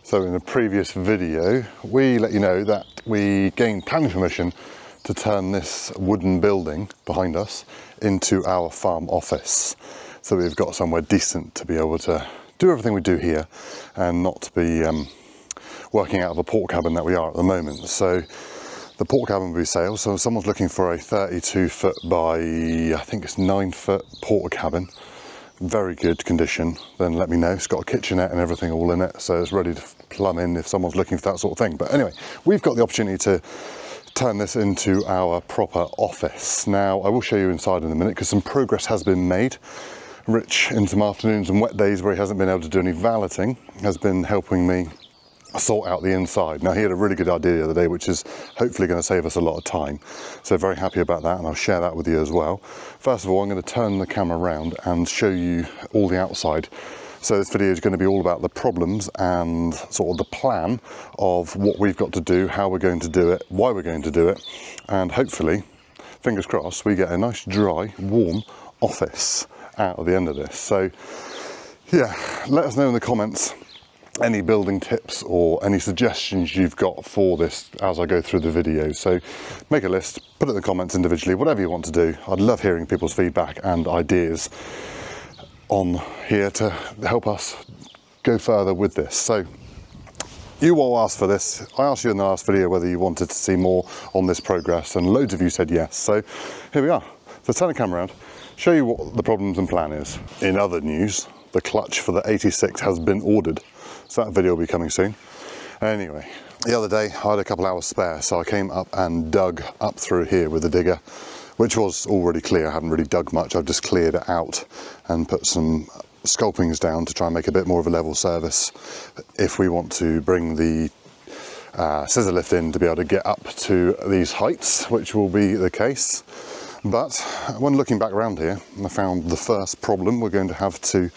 So in a previous video, we let you know that we gained planning permission to turn this wooden building behind us into our farm office. So we've got somewhere decent to be able to do everything we do here and not to be working out of a port cabin that we are at the moment. So the port cabin will be sale. So if someone's looking for a 32 foot by, I think it's 9 foot port cabin, very good condition, then let me know. It's got a kitchenette and everything all in it, so it's ready to plumb in if someone's looking for that sort of thing. But anyway, we've got the opportunity to turn this into our proper office. Now, I will show you inside in a minute because some progress has been made. Rich, in some afternoons and wet days where he hasn't been able to do any valeting, has been helping me sort out the inside. Now, he had a really good idea the other day, which is hopefully going to save us a lot of time. So very happy about that, and I'll share that with you as well. First of all, I'm going to turn the camera around and show you all the outside. So this video is going to be all about the problems and sort of the plan of what we've got to do, how we're going to do it, why we're going to do it, and hopefully, fingers crossed, we get a nice, dry, warm office out at the end of this. So yeah, let us know in the comments any building tips or any suggestions you've got for this as I go through the video. So make a list, put it in the comments individually, whatever you want to do. I'd love hearing people's feedback and ideas on here to help us go further with this. So you all asked for this. I asked you in the last video whether you wanted to see more on this progress, and loads of you said yes. So here we are. So turn the camera around, show you what the problems and plan is. In other news, the clutch for the 86 has been ordered. So that video will be coming soon. Anyway, the other day I had a couple hours spare, so I came up and dug up through here with the digger, which was already clear. I hadn't really dug much. I've just cleared it out and put some sculpings down to try and make a bit more of a level surface if we want to bring the scissor lift in to be able to get up to these heights, which will be the case. But when looking back around here, I found the first problem we're going to have to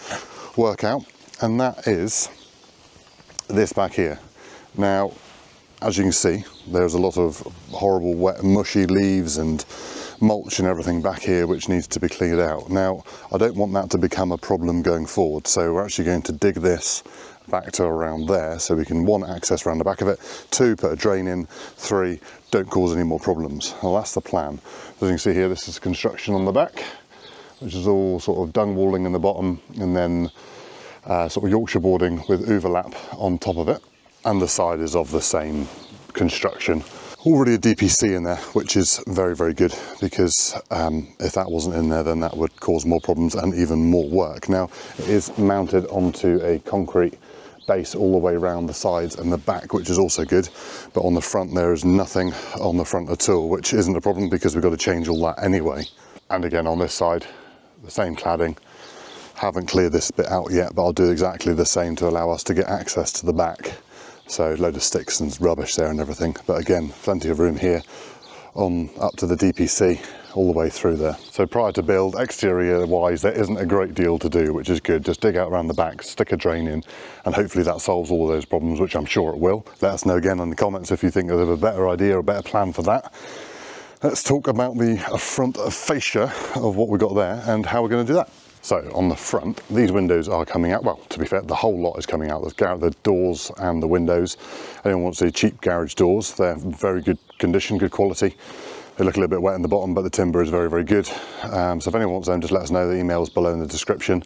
work out, and that is this back here. Now, as you can see, there's a lot of horrible wet mushy leaves and mulch and everything back here which needs to be cleared out. Now, I don't want that to become a problem going forward, so we're actually going to dig this back to around there so we can, 1, access around the back of it, 2, put a drain in, 3, don't cause any more problems. Well, that's the plan. As you can see here, this is construction on the back, which is all sort of dung walling in the bottom, and then sort of Yorkshire boarding with overlap on top of it, and the side is of the same construction. Already a DPC in there, which is very, very good, because if that wasn't in there, then that would cause more problems and even more work. Now, it is mounted onto a concrete base all the way around the sides and the back, which is also good, but on the front there is nothing on the front at all, which isn't a problem because we've got to change all that anyway. And again, on this side, the same cladding. Haven't cleared this bit out yet, but I'll do exactly the same to allow us to get access to the back. So load of sticks and rubbish there and everything, but again, plenty of room here on up to the DPC all the way through there. So prior to build, exterior wise, there isn't a great deal to do, which is good. Just dig out around the back, stick a drain in, and hopefully that solves all of those problems, which I'm sure it will. Let us know again in the comments if you think there's a better idea or a better plan for that. Let's talk about the front fascia of what we've got there and how we're going to do that. So on the front, these windows are coming out. Well, to be fair, the whole lot is coming out. The doors and the windows. Anyone wants to see cheap garage doors, they're very good condition, good quality. They look a little bit wet in the bottom, but the timber is very, very good. So if anyone wants them, just let us know. The email's below in the description.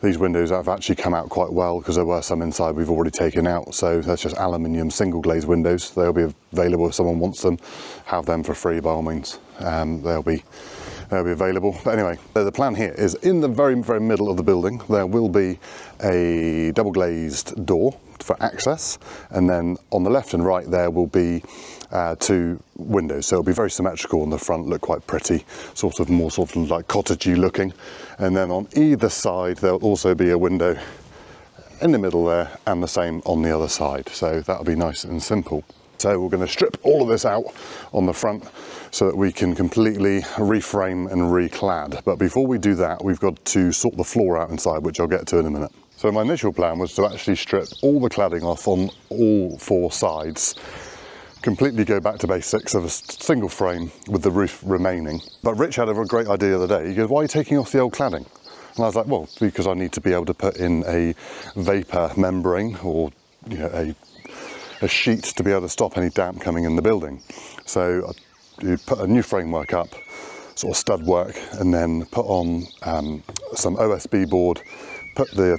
These windows have actually come out quite well because there were some inside we've already taken out. So that's just aluminium single glazed windows. They'll be available if someone wants them. Have them for free by all means. They'll be available. But anyway, the plan here is in the very, very middle of the building, there will be a double glazed door for access. And then on the left and right, there will be 2 windows. So it'll be very symmetrical on the front, look quite pretty, sort of like cottagey looking. And then on either side, there'll also be a window in the middle there and the same on the other side. So that'll be nice and simple. So we're going to strip all of this out on the front so that we can completely reframe and reclad. But before we do that, we've got to sort the floor out inside, which I'll get to in a minute. So my initial plan was to actually strip all the cladding off on all 4 sides, completely go back to basics of a single frame with the roof remaining. But Rich had a great idea the other day. He goes, why are you taking off the old cladding? And I was like, well, because I need to be able to put in a vapor membrane or you know, a sheet to be able to stop any damp coming in the building. So you put a new framework up, sort of stud work, and then put on some OSB board, put the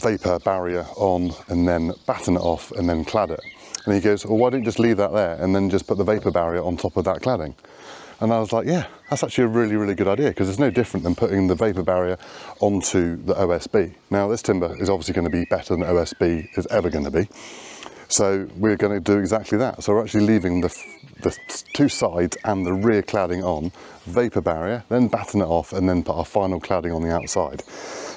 vapor barrier on, and then batten it off and then clad it. And he goes, well, why don't you just leave that there and then just put the vapor barrier on top of that cladding? And I was like, yeah, that's actually a really, really good idea, because it's no different than putting the vapor barrier onto the OSB. Now, this timber is obviously going to be better than OSB is ever going to be. So we're going to do exactly that. So we're actually leaving the two sides and the rear cladding on, vapor barrier, then batten it off, and then put our final cladding on the outside.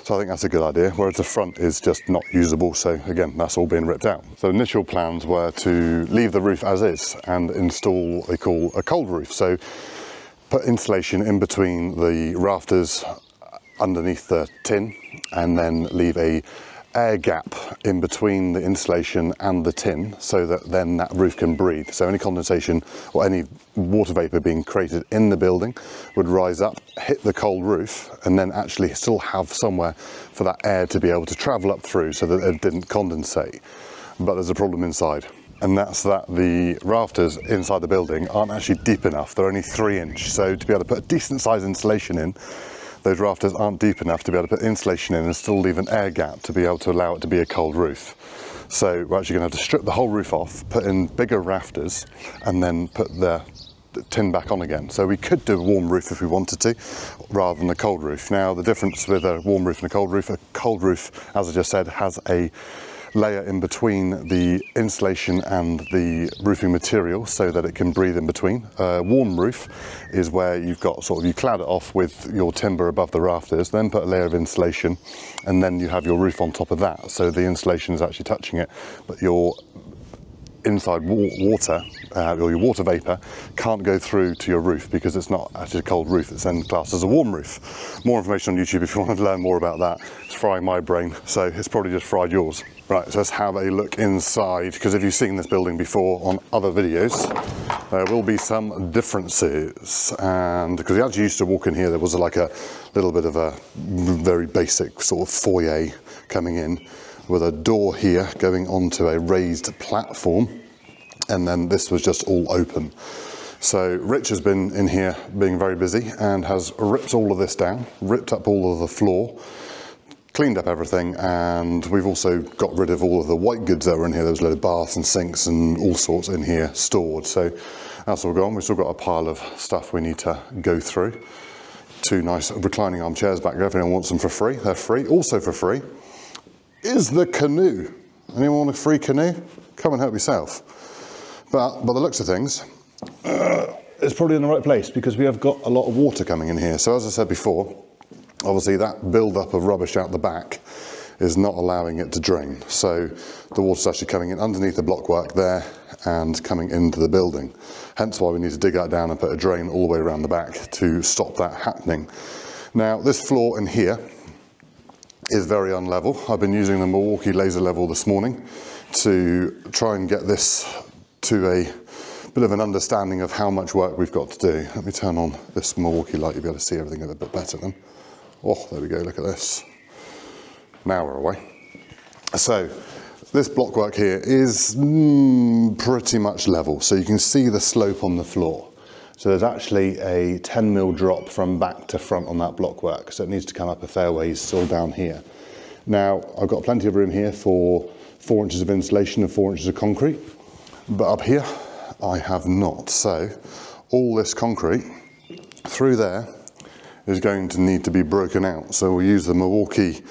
So I think that's a good idea, whereas the front is just not usable. So again, that's all being ripped out. So initial plans were to leave the roof as is and install what they call a cold roof. So put insulation in between the rafters underneath the tin, and then leave a air gap in between the insulation and the tin, so that then that roof can breathe. So any condensation or any water vapor being created in the building would rise up, hit the cold roof, and then actually still have somewhere for that air to be able to travel up through, so that it didn't condensate. But there's a problem inside, and that's that the rafters inside the building aren't actually deep enough. They're only 3-inch. So to be able to put a decent size insulation in, those rafters aren't deep enough to be able to put insulation in and still leave an air gap to be able to allow it to be a cold roof. So we're actually going to have to strip the whole roof off, put in bigger rafters, and then put the tin back on again. So we could do a warm roof if we wanted to, rather than a cold roof. Now, the difference with a warm roof and a cold roof, as I just said, has a layer in between the insulation and the roofing material so that it can breathe in between. Warm roof is where you've got sort of, you clad it off with your timber above the rafters, then put a layer of insulation, and then you have your roof on top of that. So the insulation is actually touching it, but your inside water, or your water vapor, can't go through to your roof because it's not actually a cold roof. It's then classed as a warm roof. More information on YouTube if you want to learn more about that. It's frying my brain, so it's probably just fried yours. Right, so let's have a look inside, because if you've seen this building before on other videos, there will be some differences. And because we actually used to walk in here, there was like a little bit of a very basic sort of foyer coming in, with a door here going onto a raised platform, and then this was just all open. So Rich has been in here being very busy and has ripped all of this down, ripped up all of the floor, cleaned up everything, and we've also got rid of all of the white goods that were in here. There was a load of baths and sinks and all sorts in here stored. So that's all gone. We've still got a pile of stuff we need to go through. Two nice reclining armchairs back there if anyone wants them for free. They're free. Also for free is the canoe. Anyone want a free canoe? Come and help yourself. But by the looks of things, it's probably in the right place, because we have got a lot of water coming in here. So as I said before, obviously that build-up of rubbish out the back is not allowing it to drain. So the water's actually coming in underneath the blockwork there and coming into the building. Hence why we need to dig that down and put a drain all the way around the back to stop that happening. Now, this floor in here is very unlevel. I've been using the Milwaukee laser level this morning to try and get this to a bit of an understanding of how much work we've got to do. Let me turn on this Milwaukee light, you'll be able to see everything a bit better then. Oh, there we go, look at this. Now we're away. So this blockwork here is pretty much level, so you can see the slope on the floor. So there's actually a 10mm drop from back to front on that blockwork, so it needs to come up a fair ways still down here. Now, I've got plenty of room here for 4 inches of insulation and 4 inches of concrete, but up here I have not. So all this concrete through there is going to need to be broken out. So we'll use the Milwaukee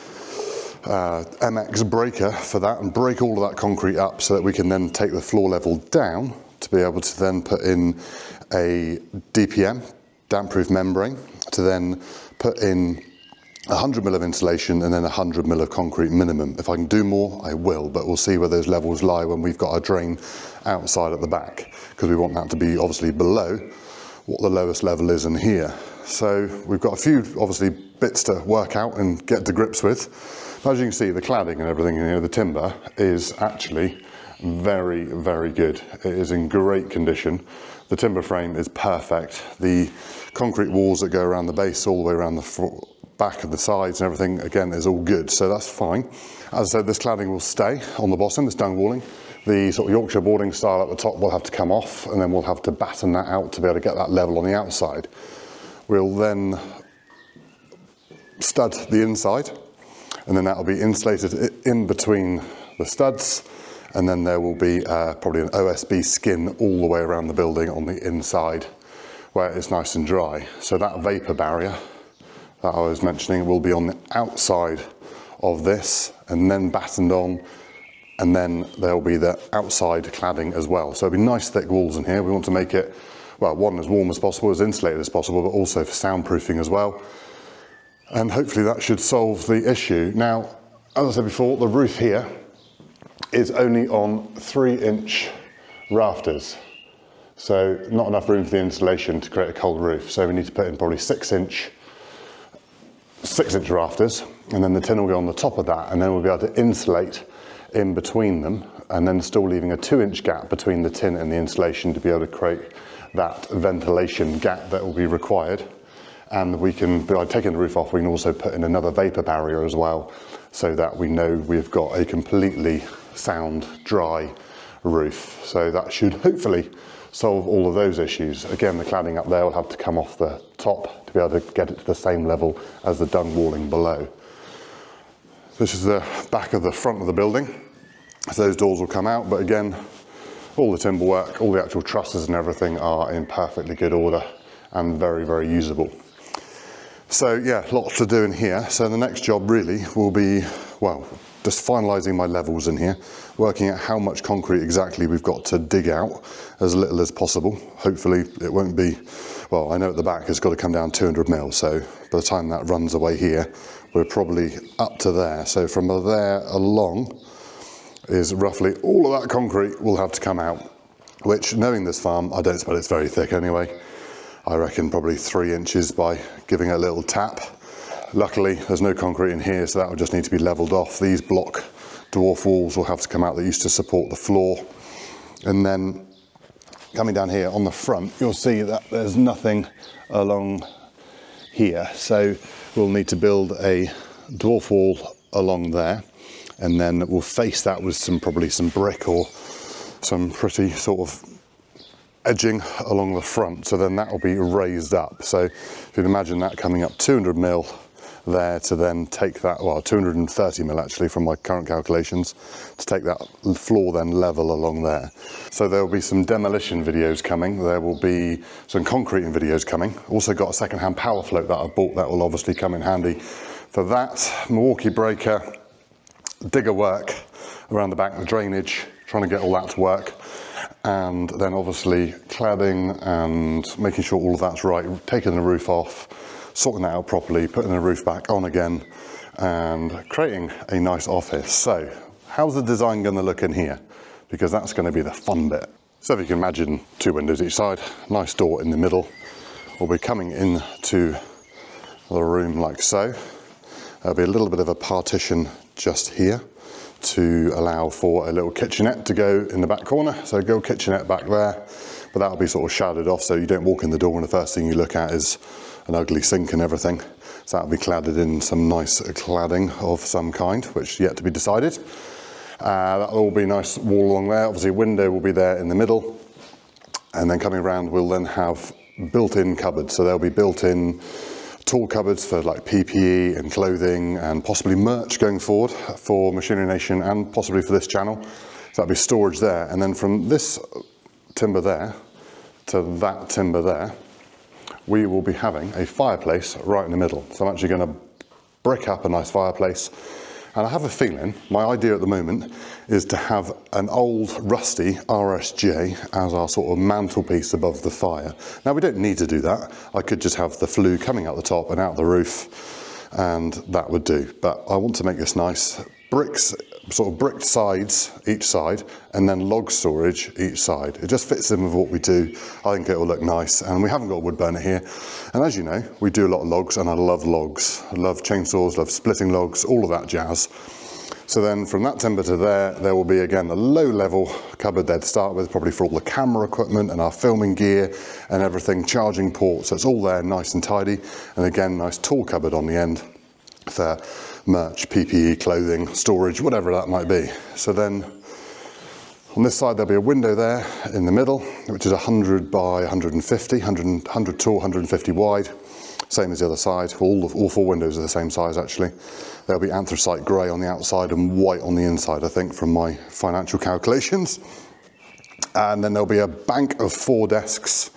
MX breaker for that and break all of that concrete up so that we can then take the floor level down to be able to then put in a DPM, damp-proof membrane, to then put in 100mm of insulation and then 100mm of concrete minimum. If I can do more, I will, but we'll see where those levels lie when we've got a drain outside at the back, because we want that to be obviously below what the lowest level is in here. So we've got a few, obviously, bits to work out and get to grips with. As you can see, the cladding and everything in here, the timber, is actually very, very good. It is in great condition. The timber frame is perfect. The concrete walls that go around the base all the way around the back and the sides and everything, again, is all good, so that's fine. As I said, this cladding will stay on the bottom, this dung walling. The sort of Yorkshire boarding style at the top will have to come off, and then we'll have to batten that out to be able to get that level on the outside. We'll then stud the inside, and then that will be insulated in between the studs, and then there will be probably an OSB skin all the way around the building on the inside where it's nice and dry. So that vapour barrier that I was mentioning will be on the outside of this and then battened on, and then there'll be the outside cladding as well. So it'll be nice thick walls in here. We want to make it, well, one, as warm as possible, as insulated as possible, but also for soundproofing as well. And hopefully that should solve the issue. Now, as I said before, the roof here is only on 3-inch rafters. So not enough room for the insulation to create a cold roof. So we need to put in probably 6-inch rafters, and then the tin will go on the top of that, and then we'll be able to insulate in between them, and then still leaving a 2-inch gap between the tin and the insulation to be able to create that ventilation gap that will be required. And we can, by taking the roof off, we can also put in another vapour barrier as well, so that we know we've got a completely sound, dry roof. So that should hopefully solve all of those issues. Again, the cladding up there will have to come off the top to be able to get it to the same level as the dung walling below. This is the back of the front of the building. So those doors will come out, but again, all the timber work, all the actual trusses and everything are in perfectly good order and very, very usable. So yeah, lots to do in here. So the next job really will be, well, just finalising my levels in here, working out how much concrete exactly we've got to dig out, as little as possible. Hopefully it won't be, well, I know at the back it's got to come down 200 mil, so by the time that runs away here, we're probably up to there. So from there along is roughly all of that concrete will have to come out, which, knowing this farm, I don't expect it's very thick anyway. I reckon probably 3 inches by giving it a little tap. Luckily, there's no concrete in here, so that will just need to be levelled off. These block dwarf walls will have to come out that used to support the floor. And then coming down here on the front, you'll see that there's nothing along here. So we'll need to build a dwarf wall along there, and then we'll face that with probably some brick or some pretty sort of edging along the front. So then that will be raised up. So if you can imagine that coming up 200 mil there to then take that, well, 230 mil actually from my current calculations, to take that floor then level along there. So there will be some demolition videos coming, there will be some concreting videos coming. Also got a second-hand power float that I've bought that will obviously come in handy for that. Milwaukee breaker, digger work around the back, the drainage, trying to get all that to work. And then obviously cladding and making sure all of that's right, taking the roof off, sorting that out properly, putting the roof back on again, and creating a nice office. So how's the design going to look in here? Because that's going to be the fun bit. So if you can imagine 2 windows each side, nice door in the middle. We'll be coming into the room like so. There'll be a little bit of a partition just here to allow for a little kitchenette to go in the back corner. So go kitchenette back there, but that'll be sort of shadowed off so you don't walk in the door and the first thing you look at is an ugly sink and everything. So that'll be cladded in some nice cladding of some kind, which is yet to be decided. That'll all be a nice wall along there. Obviously a window will be there in the middle. And then coming around, we'll then have built-in cupboards. So there'll be built-in tool cupboards for like PPE and clothing and possibly merch going forward for Machinery Nation and possibly for this channel. So that'll be storage there. And then from this timber there to that timber there, we will be having a fireplace right in the middle. So I'm actually going to brick up a nice fireplace. And I have a feeling, my idea at the moment is to have an old rusty RSJ as our sort of mantelpiece above the fire. Now we don't need to do that. I could just have the flue coming out the top and out the roof, and that would do. But I want to make this nice. Bricks, sort of bricked sides each side, and then log storage each side. It just fits in with what we do. I think it will look nice, and we haven't got a wood burner here. And as you know, we do a lot of logs, and I love logs. I love chainsaws, love splitting logs, all of that jazz. So then from that timber to there will be again a low level cupboard there to start with, probably for all the camera equipment and our filming gear and everything, charging ports. So it's all there nice and tidy. And again, nice tool cupboard on the end. for merch, PPE, clothing, storage, whatever that might be. So then on this side, there'll be a window there in the middle, which is 100 by 150, 100 tall, 150 wide. Same as the other side. All four windows are the same size, actually. There'll be anthracite grey on the outside and white on the inside, I think, from my financial calculations. And then there'll be a bank of 4 desks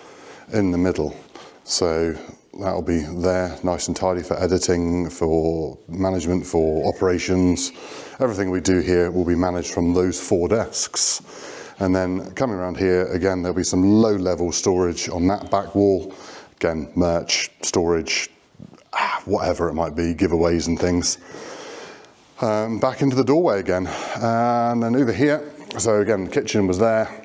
in the middle. So that'll be there, nice and tidy for editing, for management, for operations. Everything we do here will be managed from those 4 desks. And then coming around here, again, there'll be some low-level storage on that back wall. Again, merch, storage, whatever it might be, giveaways and things. Back into the doorway again. And then over here, so again, the kitchen was there.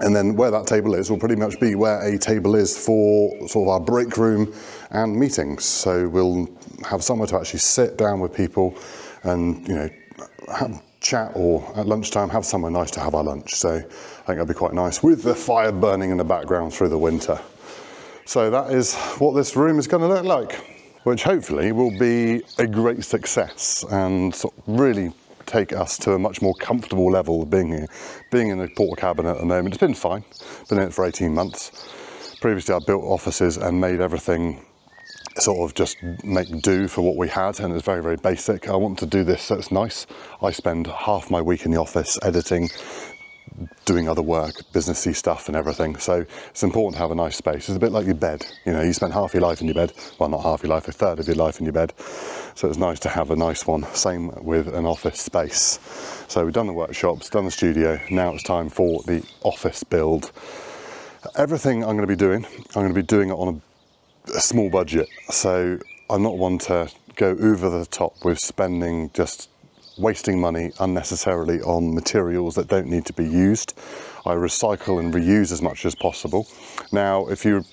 And then where that table is will pretty much be where a table is for sort of our break room and meetings. So we'll have somewhere to actually sit down with people and, you know, have chat, or at lunchtime have somewhere nice to have our lunch. So I think that'll be quite nice with the fire burning in the background through the winter. So that is what this room is going to look like, which hopefully will be a great success and sort of really take us to a much more comfortable level of being here. Being in the porter cabin at the moment, it's been fine. Been in it for 18 months. Previously I built offices and made everything sort of just make do for what we had, and it's very, very basic. I want to do this so it's nice. I spend half my week in the office editing, doing other work, businessy stuff and everything. So it's important to have a nice space. It's a bit like your bed. You know, you spend half your life in your bed. Well, not half your life, a third of your life in your bed. So it's nice to have a nice one. Same with an office space. So we've done the workshops, done the studio. Now it's time for the office build. Everything I'm going to be doing it on a small budget. So I'm not one to go over the top with spending, just wasting money unnecessarily on materials that don't need to be used. I recycle and reuse as much as possible. Now, if you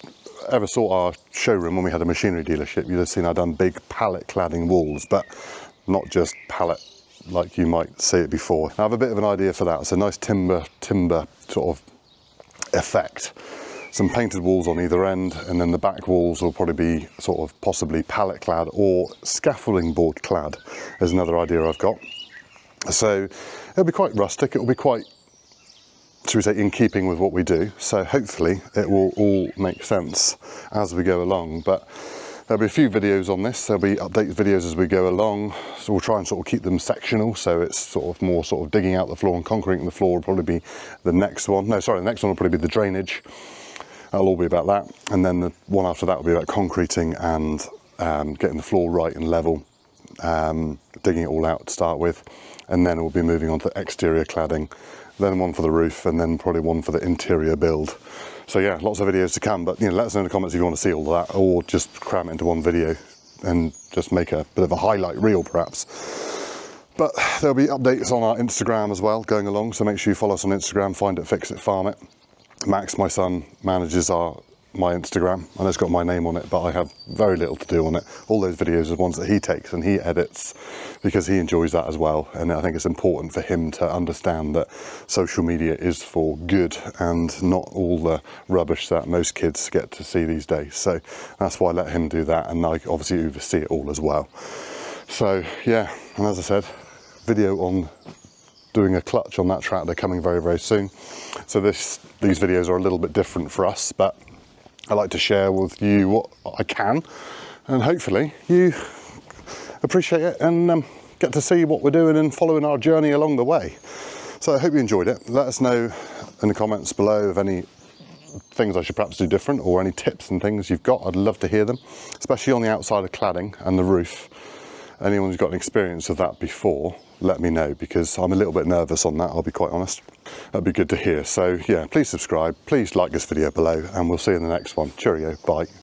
ever saw our showroom when we had a machinery dealership, you'd have seen I'd done big pallet cladding walls, but not just pallet like you might see it before. I have a bit of an idea for that. It's a nice timber sort of effect. Some painted walls on either end, and then the back walls will probably be sort of possibly pallet clad or scaffolding board clad is another idea I've got. So it'll be quite rustic, it'll be quite, should we say, in keeping with what we do. So hopefully it will all make sense as we go along. But there'll be a few videos on this, there'll be update videos as we go along. So we'll try and sort of keep them sectional, so it's sort of more sort of digging out the floor and concreting the floor will probably be the next one. No, sorry, the next one will probably be the drainage. That'll all be about that. And then the one after that will be about concreting and getting the floor right and level, digging it all out to start with. And then we'll be moving on to exterior cladding, then one for the roof, and then probably one for the interior build. So yeah, lots of videos to come, but you know, let us know in the comments if you want to see all of that, or just cram it into one video and just make a bit of a highlight reel perhaps. But there'll be updates on our Instagram as well going along, so make sure you follow us on Instagram, find it, fix it, farm it. Max, my son, manages my Instagram, and it's got my name on it, but I have very little to do on it. All those videos are ones that he takes and he edits because he enjoys that as well. And I think it's important for him to understand that social media is for good and not all the rubbish that most kids get to see these days. So that's why I let him do that, and I obviously oversee it all as well. So yeah, and as I said, video on doing a clutch on that tractor coming very, very soon. So these videos are a little bit different for us, but I like to share with you what I can, and hopefully you appreciate it and get to see what we're doing and following our journey along the way. So I hope you enjoyed it. Let us know in the comments below of any things I should perhaps do different, or any tips and things you've got. I'd love to hear them, especially on the outside of cladding and the roof. Anyone who's got an experience of that before, let me know, because I'm a little bit nervous on that, I'll be quite honest. That'd be good to hear. So yeah, please subscribe, please like this video below, and we'll see you in the next one. Cheerio, bye.